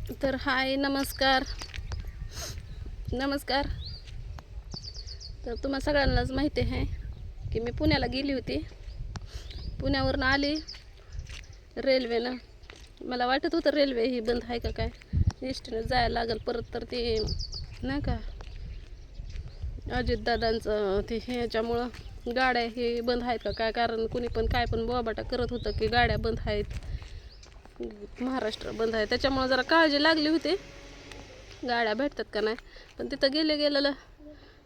तर हाय नमस्कार. तर तुम्हा सगळ्यांनाच माहिती आहे की मी पुण्याला गेली होती. पुण्यावरून आली रेल्वेनं. मला वाटत होतं रेल्वे ही बंद आहे का काय, एसटीनं जायला लागेल परत. तर ते नाही का अजितदादांचं ते ह्याच्यामुळं गाड्या हे बंद आहेत का काय, कारण कुणी पण काय पण बोबाटा करत होतं की गाड्या बंद आहेत, महाराष्ट्र बंद आहे. त्याच्यामुळं जरा काळजी लागली होती गाड्या भेटतात का नाही. पण तिथं गेलेलं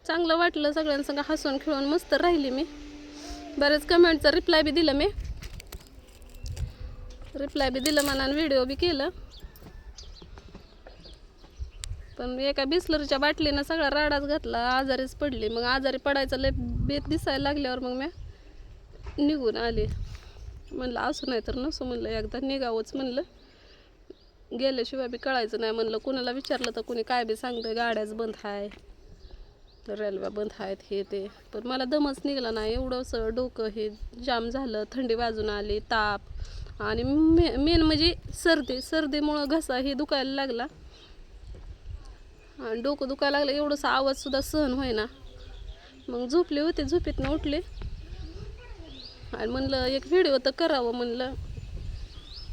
चांगलं वाटलं, सगळ्यांसंग हसून खेळून मस्त राहिली मी. बरेच कमेंटचा रिप्लाय बी दिलं म्हणा, व्हिडिओ बी केलं. पण एका बिस्लरीच्या बाटलीनं सगळा राडाच घातला, आजारीच पडली. मग आजारी पडायचं लय बेत दिसायला लागल्यावर मग मी निघून आले. म्हणलं असू नाही तर नसू, म्हणलं एकदा निघावंच. म्हणलं गेल्याशिवाय बी कळायचं नाही. म्हणलं कुणाला विचारलं तर कुणी काय बी सांगतं गाड्याच बंद आहे, रेल्वे बंद आहेत, हे ते. पण मला दमच निघाला नाही. एवढंसं डोकं हे जाम झालं, थंडी वाजून आली, ताप, आणि मेन म्हणजे सर्दीमुळं घसा हे दुखायला लागला आणि डोकं दुखायला लागलं. एवढंसा आवाजसुद्धा सहन होईना. मग झोपली होती, झोपेतनं उठले आणि म्हणलं एक व्हिडिओ तर करावं. म्हणलं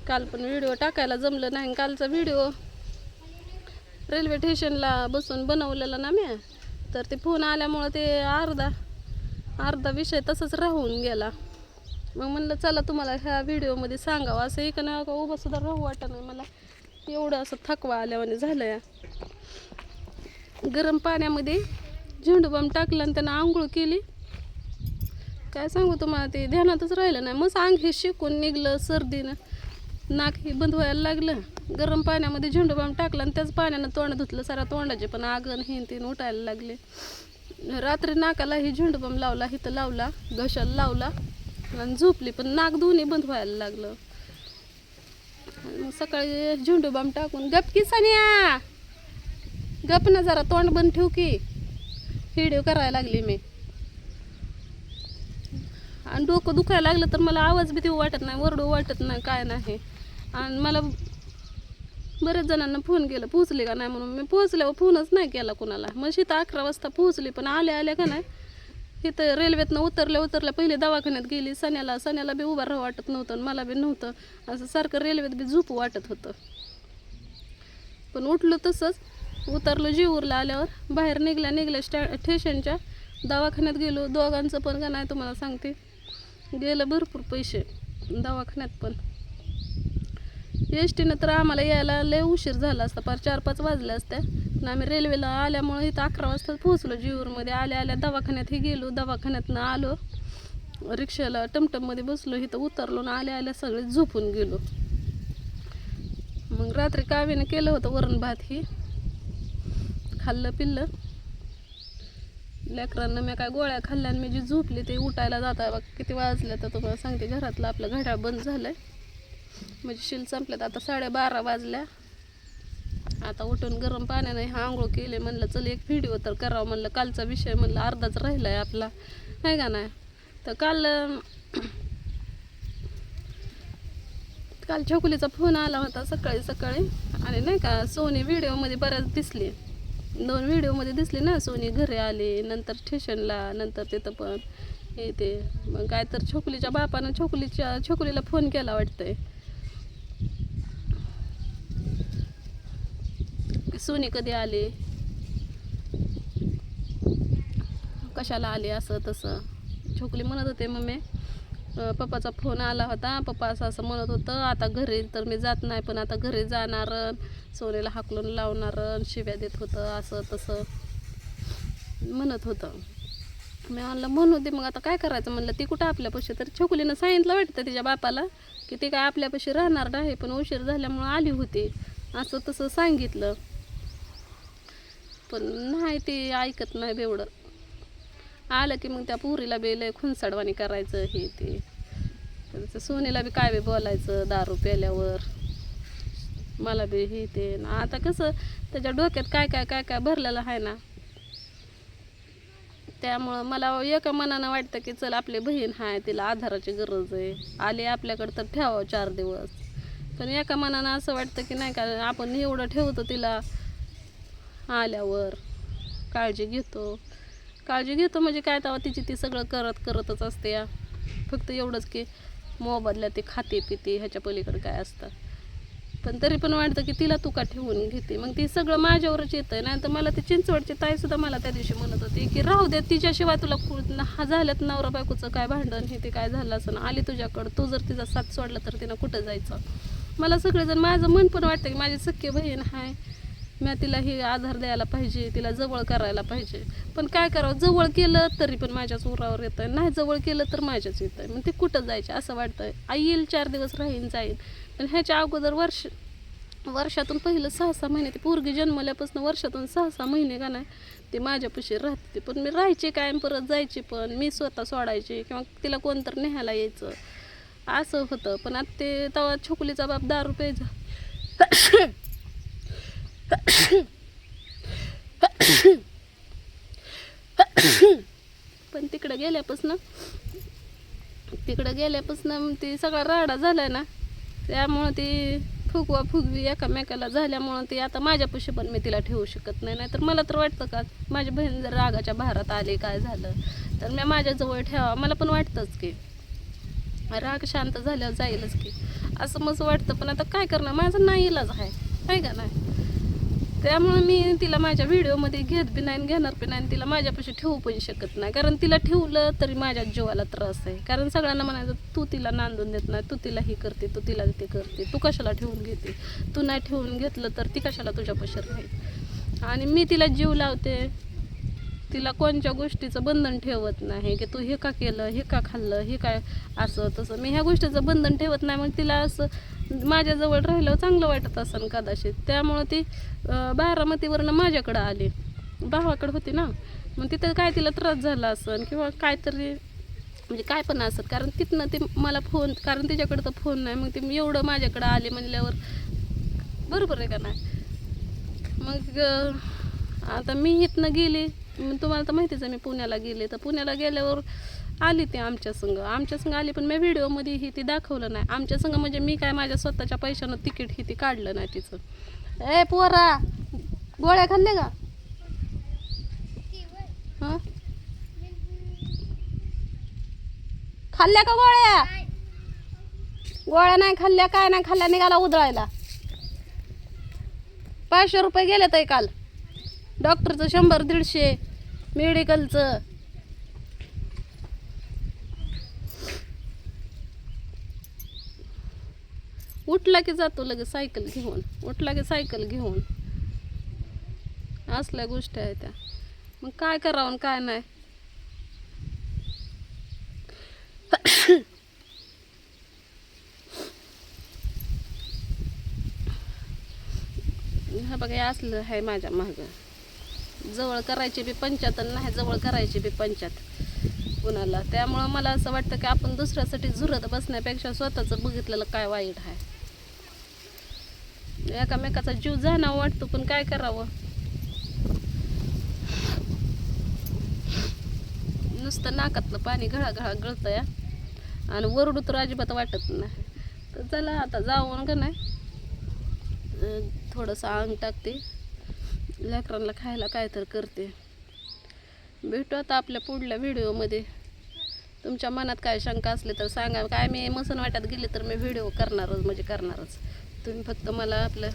काल पण व्हिडिओ टाकायला जमलं नाही. कालचा व्हिडिओ रेल्वे स्टेशनला बसून बनवलेला ना मी, तर ते फोन आल्यामुळं ते अर्धा विषय तसंच राहून गेला. मग म्हणलं चला तुम्हाला ह्या व्हिडिओमध्ये सांगावं. असं एक ना का उभंसुद्धा राहू वाटत नाही मला, एवढं असं थकवा आल्यावाने झालं या. गरम पाण्यामध्ये झेंडूबाम टाकलं आणि त्यानं आंघोळ केली. काय सांगू तुम्हाला, ते ध्यानातच राहिलं नाही. मस्त अंग हे शिकून निघलं, सर्दीनं नाक हे बंद व्हायला लागलं. गरम पाण्यामध्ये झेंडूबाम टाकलं आणि त्याच पाण्यानं तोंड धुतलं. सारा तोंडाचे पण आगन हे तीन उठायला लागले. रात्री नाकाला ही झेंडूबाम लावला, इथं लावला, घशाला लावला आणि झोपली. पण नाक दोन्ही बंद व्हायला लागलं. मग सकाळी झेंडूबाम टाकून गप की सानिया, गप ना जरा, तोंड बंद ठेव की, व्हिडिओ करायला लागली मी. आणि डोकं दुखायला लागलं तर मला आवाज बी देऊ वाटत नाही, ओरडू वाटत नाही, काय नाही. आणि मला बरेच जणांना फोन केला पोहोचले का नाही म्हणून. मी पोहोचल्यावर फोनच नाही केला कुणाला. मग इथं 11 वाजता पोहोचली. पण आल्या का नाही, इथं रेल्वेतनं उतरल्या पहिले दवाखान्यात गेली. सण्याला बी उभा राहू वाटत नव्हतं आणि मला बी नव्हतं. असं सारखं रेल्वेत बी झोपू वाटत होतं. पण उठलो तसंच, उतरलो जेऊरला. आल्यावर बाहेर निघल्या स्टेशनच्या दवाखान्यात गेलो. दोघांचं पण का नाही तुम्हाला सांगते, गेलं भरपूर पैसे दवाखान्यात. पण एस टीनं तर आम्हाला यायला लय उशीर झाला असता, पार 4-5 वाजले असत्या. पण आम्ही रेल्वेला आल्यामुळं इथं 11 वाजता पोहोचलो जेऊरमध्ये. आल्या दवाखान्यातही गेलो, दवाखान्यातनं आलो, रिक्षाला टमटममध्ये बसलो, इथं उतरलो आणि आल्या सगळे झोपून गेलो. मग रात्री कावीनं केलं होतं वरण भात, ही खाल्लं पिल्लं. लेकरांना मी काय गोळ्या खाल्ल्या आणि मी जी झोपली ते उठायला जात आहे बघ. किती वाजल्या तर तुम्हाला सांगते, घरातलं आपलं घड्याळ बंद झालंय, म्हणजे शिल संपल्यात. आता 12:30 वाजल्या. आता उठून गरम पाण्याने हा आंघोळ केले. म्हणलं चल एक व्हिडिओ तर करावं. म्हणलं कालचा विषय म्हणलं अर्धाच राहिला आहे आपला, आहे का नाही. तर काल छकुलीचा फोन आला होता सकाळी आणि नाही का सोनी व्हिडिओमध्ये बऱ्याच दिसली, 2 व्हिडिओमध्ये दिसली ना. सोनी घरी आली, नंतर स्टेशनला, नंतर तिथं पण हे ते. मग काय तर छकुलीच्या बापानं छकुलीला फोन केला वाटतंय, सोनी कधी आली, कशाला आली, असं तसं. छकुली म्हणत होते मम्मी पप्पाचा फोन आला होता, पप्पा असं म्हणत होतं आता घरी तर मी जात नाही, पण आता घरी जाणार, सोनीला हाकलून लावणार, शिव्या देत होतं, असं तसं म्हणत होतं. मी म्हणलं म्हणू दे, मग आता काय करायचं. म्हणलं ती कुठं आपल्यापाशी. तर छकुलीनं सांगितलं वाटतं तिच्या बापाला की ती काय आपल्यापाशी राहणार नाही, पण उशीर झाल्यामुळं आली होती, असं तसं सांगितलं. पण नाही, ती ऐकत नाही बेवडं. आलं की मग त्या पुरीला बी लय खुनसाडवाणी करायचं, हे ते. सोनीला बी काय बी बोलायचं दारू प्यायल्यावर, मला बी हे ते. आता कसं त्याच्या डोक्यात काय काय भरलेलं आहे ना, त्यामुळं मला एका मनानं वाटतं की चल आपली बहीण आहे, तिला आधाराची गरज आहे, आली आपल्याकडं तर ठेवावं 4 दिवस. पण एका मनानं असं वाटतं की नाही का आपण एवढं ठेवतो तिला, आल्यावर काळजी घेतो म्हणजे काय तेव्हा तिची ती सगळं करतच असते या. फक्त एवढंच की मोबदल्या ते खाते पिते ह्याच्या पलीकडे काय असतं. पण तरी पण वाटतं की तिला तू का ठेवून घेते, मग ती सगळं माझ्यावरच येतं. नाही तर मला ती चिंचवडची ताईसुद्धा मला त्या दिवशी म्हणत होती की राहू दे, तिच्याशिवाय तुला झाल्यात नवरा बायकोचं काय भांडण हे ते काय झालं असं, आली तुझ्याकडं, तू जर तिचा साथ सोडला तर तिनं कुठं जायचं. मला सगळेजण, माझं मन पण वाटतं की माझी सख्खी बहीण आहे, मी तिला ही आधार द्यायला पाहिजे, तिला जवळ करायला पाहिजे. पण काय करावं, जवळ केलं तरी पण माझ्याच उरावर येतं, नाही जवळ केलं तर माझ्याच येतं. मग ते कुठं जायचे असं वाटतं. आई येईल 4 दिवस राहीन जाईल, पण ह्याच्या अगोदर वर्षातून पहिलं 6-6 महिने, ती पोरगी जन्मल्यापासून वर्षातून 6-6 महिने का नाही ते माझ्यापाशी राहते. पण मी राहायचे कायम, परत जायचे पण मी स्वतः सोडायचे किंवा तिला कोणतरी न्यायला यायचं असं होतं. पण आता ते तेव्हा छोकुलीचा बाप दारू प्यायचा. पण तिकडं गेल्यापासून ती सगळा राडा झालाय ना, त्यामुळं ती फुगवा फुगवी एकामेकाला झाल्यामुळं ती आता माझ्यापाशी पण मी तिला ठेवू शकत नाही. नाहीतर मला तर वाटतं का माझी बहीण जर रागाच्या भारात आली काय झालं तर मी माझ्याजवळ ठेवा, मला पण वाटतंच की राग शांत झाल्यावर जाईलच की असं मस्त वाटतं. पण आता काय करणार, माझा नाही इलाज आहे का नाही. त्यामुळे मी तिला माझ्या व्हिडिओमध्ये घेत बी नाही, घेणार बी नाही, तिला माझ्यापाशी ठेवू पण शकत नाही. कारण तिला ठेवलं तरी माझ्या जीवाला त्रास आहे. कारण सगळ्यांना म्हणायचं तू तिला नांदून देत नाही, तू तिला ही करते, तू तिला ते करते, तू कशाला ठेवून घेते, तू नाही ठेवून घेतलं तर ती कशाला तुझ्यापाशी राहील. आणि मी तिला जीव लावते, तिला कोणत्या गोष्टीचं बंधन ठेवत नाही की तू हे का केलं, हे का खाल्लं, हे काय असं तसं. मी ह्या गोष्टीचं बंधन ठेवत नाही. मग तिला असं माझ्याजवळ राहिलं चांगलं वाटत असेल कदाचित, त्यामुळं ती बारामतीवरनं माझ्याकडं आली, भावाकडं होती ना, मग तिथं काय तिला त्रास झाला असेल किंवा काहीतरी म्हणजे काय पण असत. कारण तिथनं ती मला फोन, कारण तिच्याकडं तर फोन नाही, मग ती एवढं माझ्याकडं आले म्हणल्यावर बरोबर आहे का नाही. मग आता मी इथनं गेली, तुम्हाला तर माहितीच आहे मी पुण्याला गेले, तर पुण्याला गेल्यावर आली ती आमच्या संग आली. पण मी व्हिडिओमध्ये ही ती दाखवलं नाही आमच्या संग, म्हणजे मी काय माझ्या स्वतःच्या पैशानं तिकीट ही ती काढलं नाही तिचं. ए पोरा, गोळ्या खाल्ले का? हां, खाल्ल्या का गोळ्या? गोळ्या नाही खाल्ल्या, काय नाही खाल्ल्या, निघाला उधळायला. 500 रुपये गेले तर काल, डॉक्टरचं 100-150, मेडिकलचं. उठला की जातो लगेच सायकल घेऊन, असल्या गोष्टी आहेत त्या. मग काय करावं काय नाही. हा बघा, हे असलं आहे माझ्या मागं. जवळ करायची बी पंचायत नाही जवळ करायची बी पंचायत कुणाला. त्यामुळं मला असं वाटतं की आपण दुसऱ्यासाठी झुरत बसण्यापेक्षा स्वतःचं बघितलेलं काय वाईट आहे. एकामेकाचा जीव जाणं वाटतो, पण काय करावं, नुसतं नाकातलं पाणी घळा गळतं या, आणि वरडू तर अजिबात वाटत नाही. तर चला आता जाऊन का नाही थोडंसं अंग टाकते, लेकरांना खायला काय तर करते. भेटू आता आपल्या पुढल्या व्हिडिओमध्ये. तुमच्या मनात काय शंका असले तर सांगा. काय मी मसन वाट्यात गेले तर मी व्हिडिओ करणारच. तुम्ही फक्त मला आपलं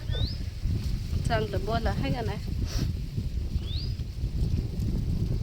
चांगलं बोला, आहे का नाही.